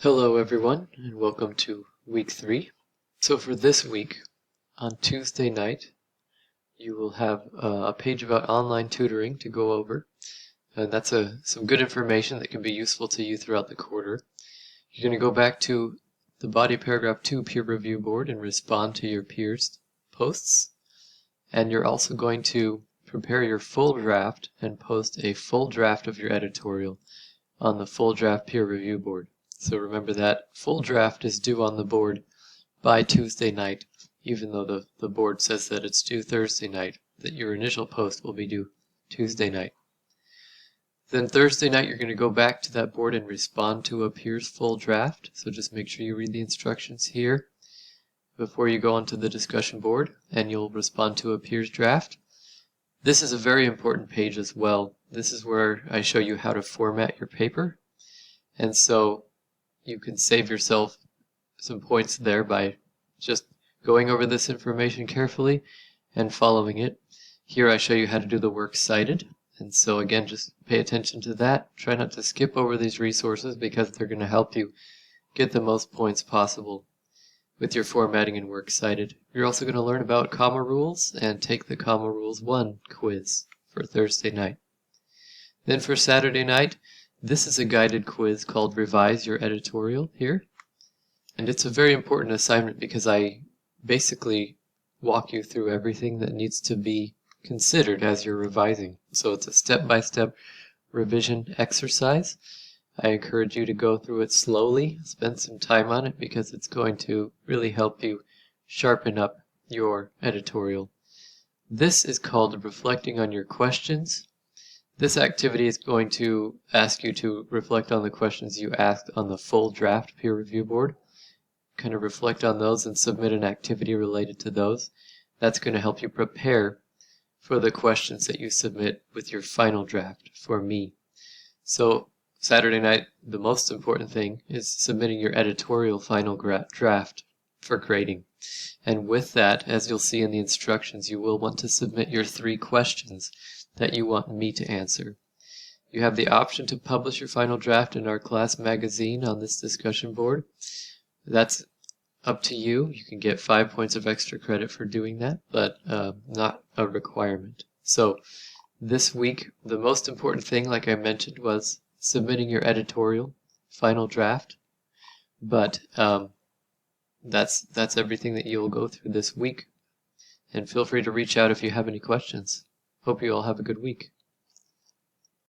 Hello everyone, and welcome to week 3. So for this week, on Tuesday night, you will have a page about online tutoring to go over. And that's some good information that can be useful to you throughout the quarter. You're going to go back to the body paragraph 2 peer review board and respond to your peers' posts. And you're also going to prepare your full draft and post a full draft of your editorial on the full draft peer review board. So remember that full draft is due on the board by Tuesday night, even though the board says that it's due Thursday night, that your initial post will be due Tuesday night. Then Thursday night you're going to go back to that board and respond to a peer's full draft, so just make sure you read the instructions here before you go onto the discussion board, and you'll respond to a peer's draft. This is a very important page as well. This is where I show you how to format your paper, and so you can save yourself some points there by just going over this information carefully and following it. Here I show you how to do the works cited, and so again, just pay attention to that. Try not to skip over these resources because they're going to help you get the most points possible with your formatting and works cited. You're also going to learn about comma rules and take the Comma Rules 1 quiz for Thursday night. Then for Saturday night, this is a guided quiz called Revise Your Editorial here. And it's a very important assignment because I basically walk you through everything that needs to be considered as you're revising. So it's a step-by-step revision exercise. I encourage you to go through it slowly, spend some time on it because it's going to really help you sharpen up your editorial. This is called Reflecting on Your Questions. This activity is going to ask you to reflect on the questions you asked on the full draft peer review board. Kind of reflect on those and submit an activity related to those. That's going to help you prepare for the questions that you submit with your final draft for me. So Saturday night, the most important thing is submitting your editorial final draft for grading. And with that, as you'll see in the instructions, you will want to submit your 3 questions that you want me to answer. You have the option to publish your final draft in our class magazine on this discussion board. That's up to you. You can get 5 points of extra credit for doing that, but not a requirement. So this week, the most important thing, like I mentioned, was submitting your editorial final draft. But that's everything that you'll go through this week. And feel free to reach out if you have any questions. Hope you all have a good week.